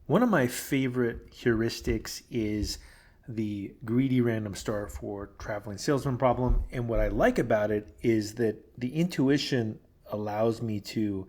One of my favorite heuristics is the greedy random start for traveling salesman problem. And what I like about it is that the intuition allows me to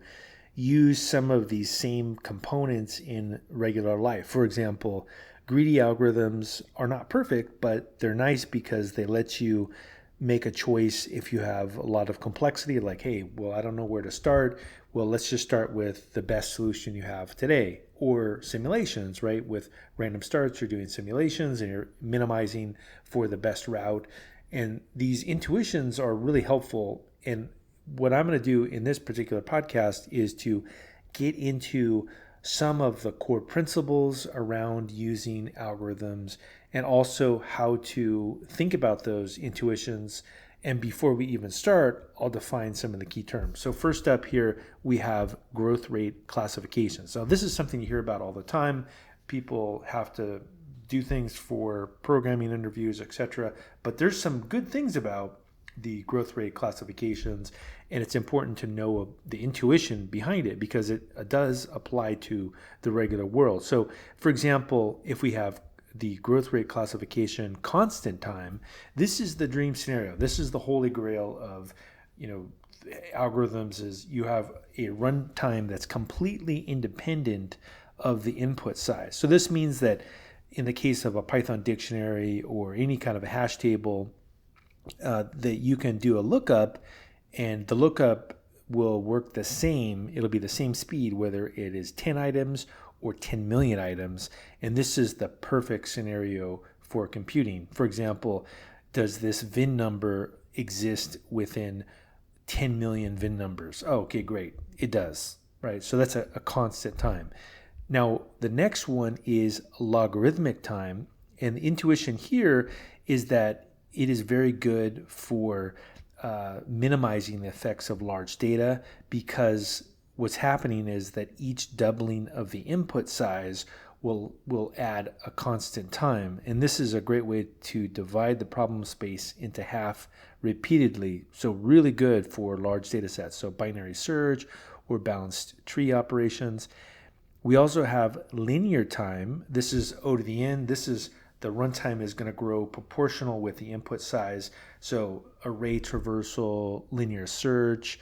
use some of these same components in regular life. For example, greedy algorithms are not perfect, but they're nice because they let you make a choice if you have a lot of complexity, like, hey, well, I don't know where to start. Well, let's just start with the best solution you have today. Or simulations, right? With random starts, you're doing simulations and you're minimizing for the best route. And these intuitions are really helpful. And what I'm going to do in this particular podcast is to get into some of the core principles around using algorithms and also how to think about those intuitions. And before we even start, I'll define some of the key terms. So first up here, we have growth rate classification. So this is something you hear about all the time. People have to do things for programming interviews, etc. But there's some good things about the growth rate classifications, and it's important to know the intuition behind it because it does apply to the regular world. So, for example, if we have the growth rate classification constant time, this is the dream scenario. This is the holy grail of, algorithms. Is you have a runtime that's completely independent of the input size. So this means that in the case of a Python dictionary or any kind of a hash table, that you can do a lookup, and the lookup will work the same. It'll be the same speed whether it is 10 items or 10 million items. And this is the perfect scenario for computing. For example, does this VIN number exist within 10 million VIN numbers? Oh, okay, great. It does, right? So that's a constant time. Now, the next one is logarithmic time. And the intuition here is that it is very good for minimizing the effects of large data, because what's happening is that each doubling of the input size will add a constant time. And this is a great way to divide the problem space into half repeatedly. So really good for large data sets. So binary search or balanced tree operations. We also have linear time. This is O to the n. This is the runtime is going to grow proportional with the input size. So array traversal, linear search.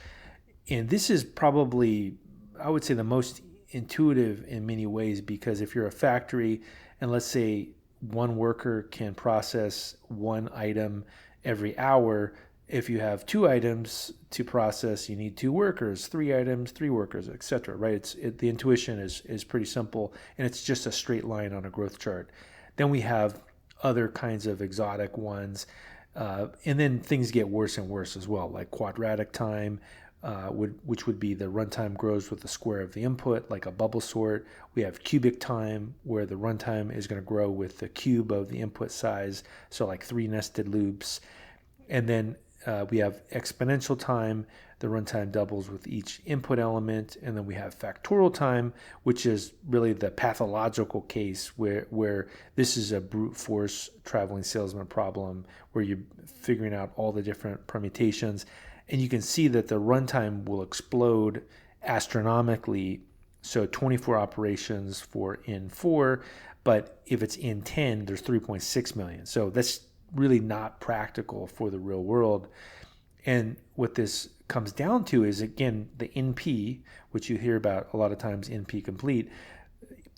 And this is probably, I would say, the most intuitive in many ways, because if you're a factory and let's say one worker can process one item every hour, if you have two items to process, you need two workers, three items, three workers, etc. Right? The intuition is pretty simple, and it's just a straight line on a growth chart. Then we have other kinds of exotic ones, and then things get worse and worse as well, like quadratic time, which would be the runtime grows with the square of the input, like a bubble sort. We have cubic time, where the runtime is going to grow with the cube of the input size, so like three nested loops. And then we have exponential time. The runtime doubles with each input element. And then we have factorial time, which is really the pathological case where this is a brute force traveling salesman problem, where you're figuring out all the different permutations. And you can see that the runtime will explode astronomically. So 24 operations for N4, but if it's N10, there's 3.6 million. So that's really not practical for the real world. And what this comes down to is, again, the NP, which you hear about a lot of times, NP complete.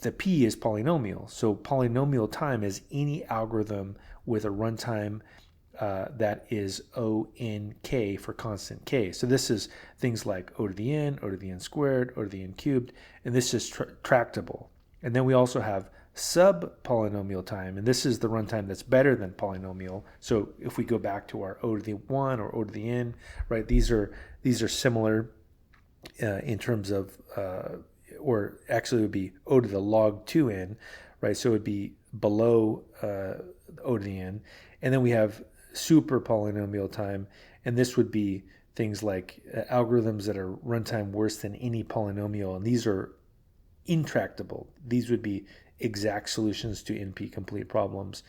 The P is polynomial. So polynomial time is any algorithm with a runtime that is O(n)k for constant k. So this is things like O to the n, O to the n squared, O to the n cubed, and this is tractable. And then we also have sub-polynomial time, and this is the runtime that's better than polynomial. So if we go back to our O to the 1 or O to the n, right, these are similar in terms of, or actually it would be O to the log 2n, right? So it would be below O to the n. And then we have super polynomial time, and this would be things like algorithms that are runtime worse than any polynomial, and these are intractable. These would be exact solutions to NP complete problems.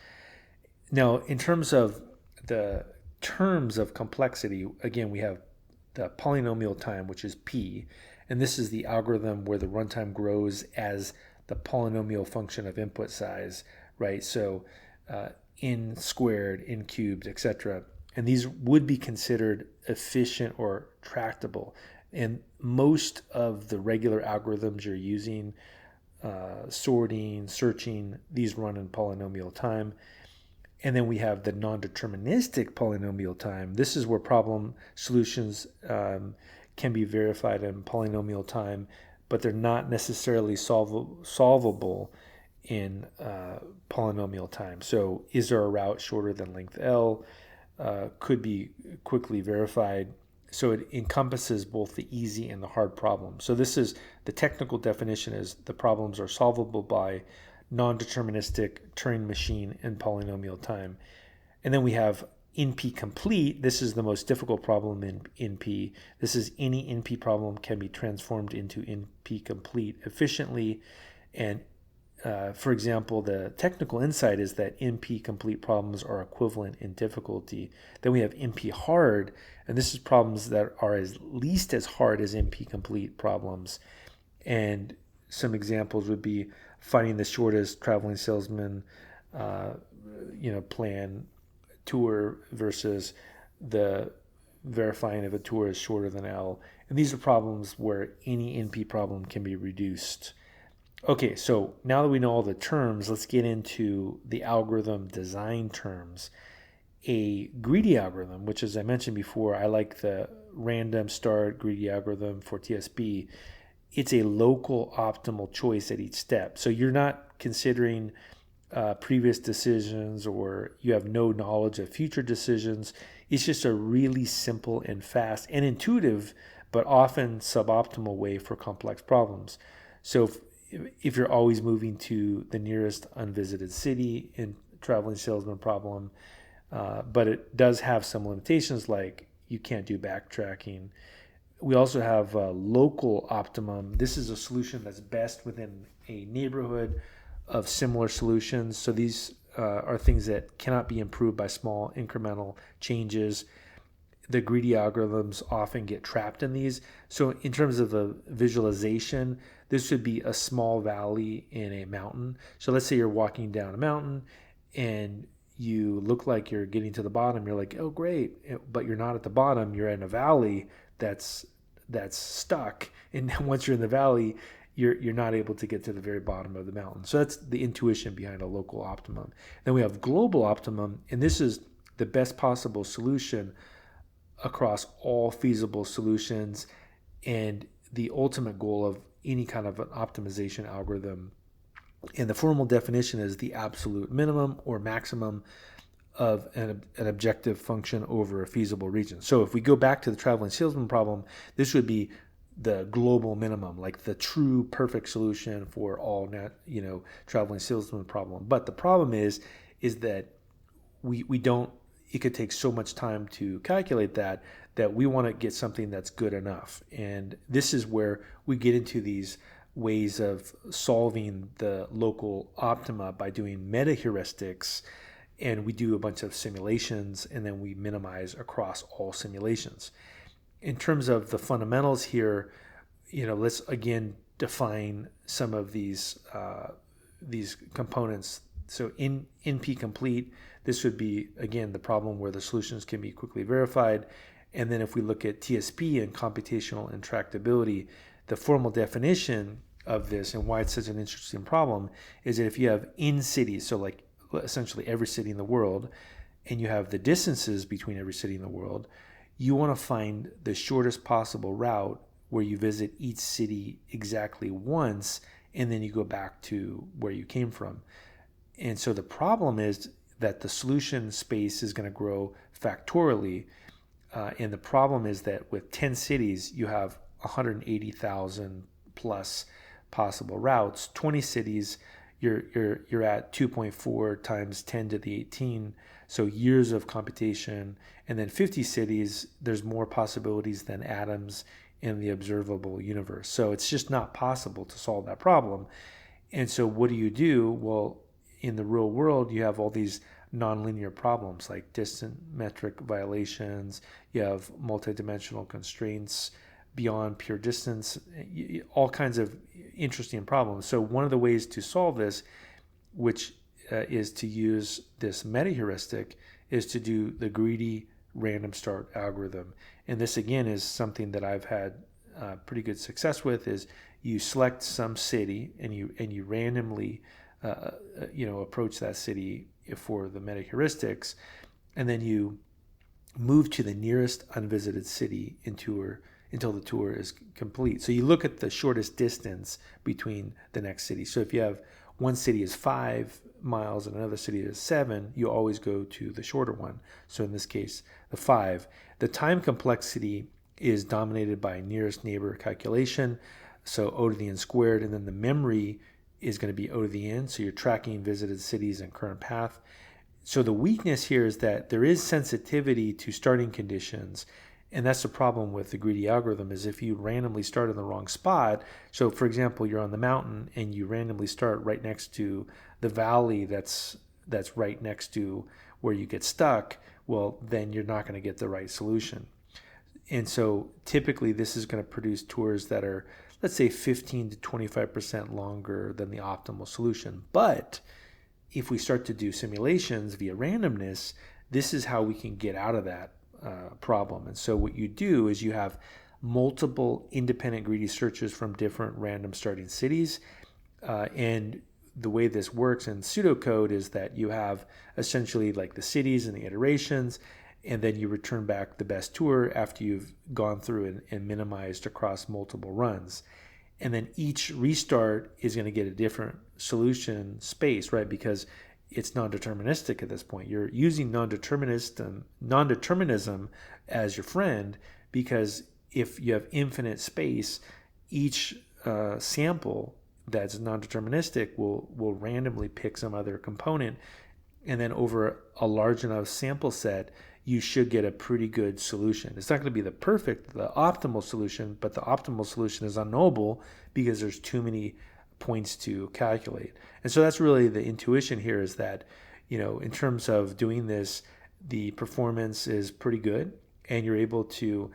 Now, in terms of the terms of complexity, again, we have the polynomial time, which is P, and this is the algorithm where the runtime grows as the polynomial function of input size, right? So n squared, n cubed, etc. And these would be considered efficient or tractable. And most of the regular algorithms you're using, sorting, searching, these run in polynomial time. And then we have the non-deterministic polynomial time. This is where problem solutions can be verified in polynomial time, but they're not necessarily solvable in polynomial time. So is there a route shorter than length L? Could be quickly verified. So it encompasses both the easy and the hard problems. So this is the technical definition, is the problems are solvable by non-deterministic Turing machine in polynomial time. And then we have NP complete. This is the most difficult problem in NP. This is any NP problem can be transformed into NP complete efficiently. And for example, the technical insight is that NP complete problems are equivalent in difficulty. Then we have NP hard, and this is problems that are at least as hard as NP complete problems. And some examples would be finding the shortest traveling salesman, plan tour versus the verifying if a tour is shorter than L. And these are problems where any NP problem can be reduced. Okay, so now that we know all the terms, let's get into the algorithm design terms. A greedy algorithm, which, as I mentioned before, I like the random start greedy algorithm for TSP. It's a local optimal choice at each step. So you're not considering previous decisions, or you have no knowledge of future decisions. It's just a really simple and fast and intuitive, but often suboptimal way for complex problems. So if you're always moving to the nearest unvisited city in traveling salesman problem, but it does have some limitations, like you can't do backtracking. We also have local optimum. This is a solution that's best within a neighborhood of similar solutions. So these are things that cannot be improved by small incremental changes. The greedy algorithms often get trapped in these. So in terms of a visualization, this would be a small valley in a mountain. So let's say you're walking down a mountain and you look like you're getting to the bottom. You're like, oh, great. But you're not at the bottom. You're in a valley that's stuck. And once you're in the valley, you're not able to get to the very bottom of the mountain. So that's the intuition behind a local optimum. Then we have global optimum, and this is the best possible solution across all feasible solutions and the ultimate goal of any kind of an optimization algorithm. And the formal definition is the absolute minimum or maximum of an objective function over a feasible region. So if we go back to the traveling salesman problem, this would be the global minimum, like the true perfect solution for all traveling salesman problem. But the problem is that we don't, it could take so much time to calculate that we want to get something that's good enough. And this is where we get into these ways of solving the local optima by doing meta heuristics, and we do a bunch of simulations, and then we minimize across all simulations. In terms of the fundamentals here, let's again define some of these components. So in NP complete, this would be, again, the problem where the solutions can be quickly verified. And then if we look at TSP and computational intractability, the formal definition of this and why it's such an interesting problem is that if you have in cities, so like essentially every city in the world, and you have the distances between every city in the world, you want to find the shortest possible route where you visit each city exactly once, and then you go back to where you came from. And so the problem is that the solution space is going to grow factorially. And the problem is that with 10 cities, you have 180,000 plus possible routes. 20 cities, you're at 2.4 times 10 to the 18, so years of computation. And then 50 cities, there's more possibilities than atoms in the observable universe. So it's just not possible to solve that problem. And so what do? Well, in the real world, you have all these nonlinear problems like distant metric violations, you have multidimensional constraints, beyond pure distance, all kinds of interesting problems. So one of the ways to solve this, which is to use this meta heuristic, is to do the greedy random start algorithm. And this again is something that I've had pretty good success with. Is you select some city and you randomly approach that city for the meta heuristics, and then you move to the nearest unvisited city until the tour is complete. So you look at the shortest distance between the next city. So if you have one city is 5 miles and another city is 7, you always go to the shorter one. So in this case, the 5. The time complexity is dominated by nearest neighbor calculation, so O to the n squared, and then the memory is going to be O to the n, so you're tracking visited cities and current path. So the weakness here is that there is sensitivity to starting conditions, and that's the problem with the greedy algorithm. Is if you randomly start in the wrong spot. So for example, you're on the mountain and you randomly start right next to the valley that's right next to where you get stuck, well, then you're not going to get the right solution. And so typically this is going to produce tours that are, let's say, 15 to 25% longer than the optimal solution. But if we start to do simulations via randomness, this is how we can get out of that problem. And so what you do is you have multiple independent greedy searches from different random starting cities. And the way this works in pseudocode is that you have essentially like the cities and the iterations, and then you return back the best tour after you've gone through and minimized across multiple runs. And then each restart is going to get a different solution space, right? Because it's non-deterministic at this point. You're using non-determinism as your friend, because if you have infinite space, each sample that's non-deterministic will randomly pick some other component, and then over a large enough sample set, you should get a pretty good solution. It's not going to be the optimal solution, but the optimal solution is unknowable because there's too many points to calculate. And so that's really the intuition here, is that, in terms of doing this, the performance is pretty good, and you're able to,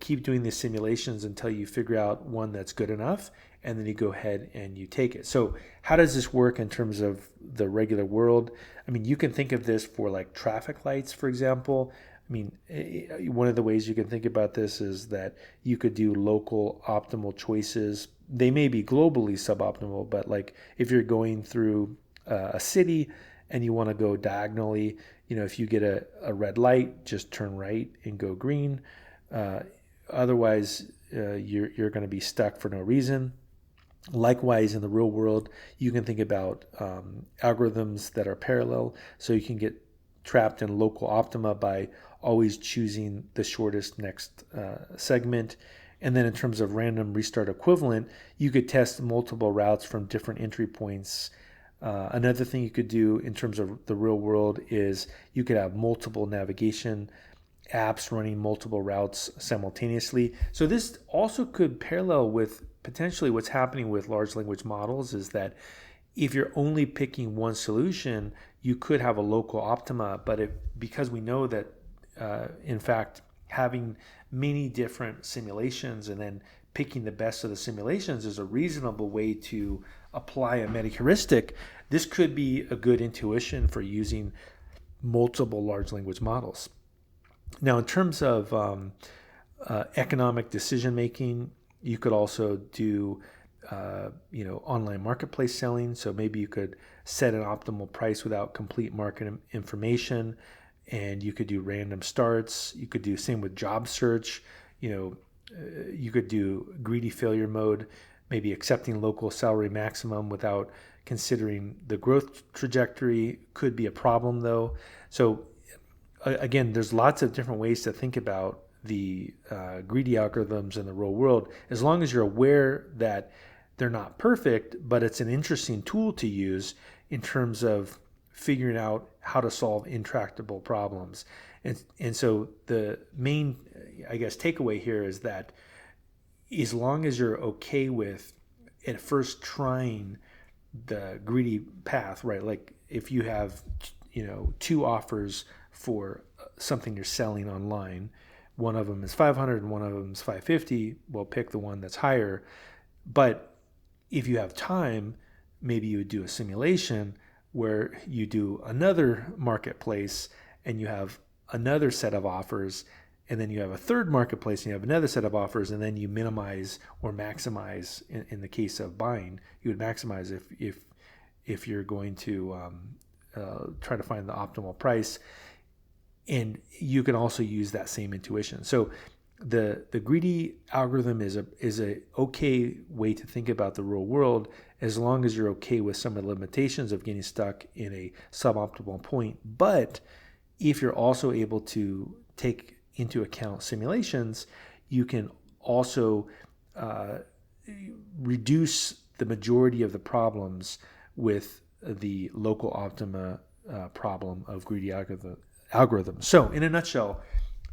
keep doing these simulations until you figure out one that's good enough, and then you go ahead and you take it. So how does this work in terms of the regular world? I mean, you can think of this for like traffic lights, for example. I mean, one of the ways you can think about this is that you could do local optimal choices. They may be globally suboptimal, but like if you're going through a city and you want to go diagonally, if you get a red light, just turn right and go green. Otherwise, you're going to be stuck for no reason. Likewise, in the real world, you can think about algorithms that are parallel, so you can get trapped in local optima by always choosing the shortest next segment. And then in terms of random restart equivalent, you could test multiple routes from different entry points. Another thing you could do in terms of the real world is you could have multiple navigation apps running multiple routes simultaneously. So this also could parallel with potentially what's happening with large language models, is that if you're only picking one solution, you could have a local optima. But because we know that, in fact, having many different simulations and then picking the best of the simulations is a reasonable way to apply a meta heuristic, this could be a good intuition for using multiple large language models. Now, in terms of economic decision making, you could also do online marketplace selling. So maybe you could set an optimal price without complete market information, and you could do random starts. You could do same with job search. You could do greedy failure mode, maybe accepting local salary maximum without considering the growth trajectory could be a problem though. So again, there's lots of different ways to think about the greedy algorithms in the real world, as long as you're aware that they're not perfect, but it's an interesting tool to use in terms of figuring out how to solve intractable problems. And so the main, I guess, takeaway here is that as long as you're okay with at first trying the greedy path, right? Like if you have, 2 offers for something you're selling online, one of them is 500 and one of them is 550, well, pick the one that's higher. But if you have time, maybe you would do a simulation where you do another marketplace and you have another set of offers, and then you have a third marketplace and you have another set of offers, and then you minimize or maximize. In the case of buying, you would maximize if you're going to try to find the optimal price. And you can also use that same intuition. So the greedy algorithm is a okay way to think about the real world, as long as you're okay with some of the limitations of getting stuck in a suboptimal point. But if you're also able to take into account simulations, you can also reduce the majority of the problems with the local optima problem of greedy algorithms. So in a nutshell,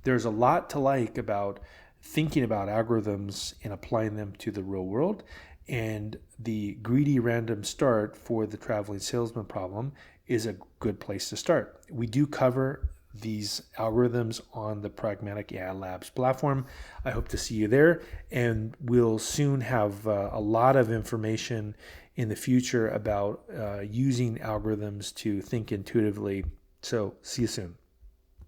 there's a lot to like about thinking about algorithms and applying them to the real world. And the greedy random start for the traveling salesman problem is a good place to start. We do cover these algorithms on the Pragmatic AI Labs platform. I hope to see you there, and we'll soon have a lot of information in the future about using algorithms to think intuitively. So see you soon.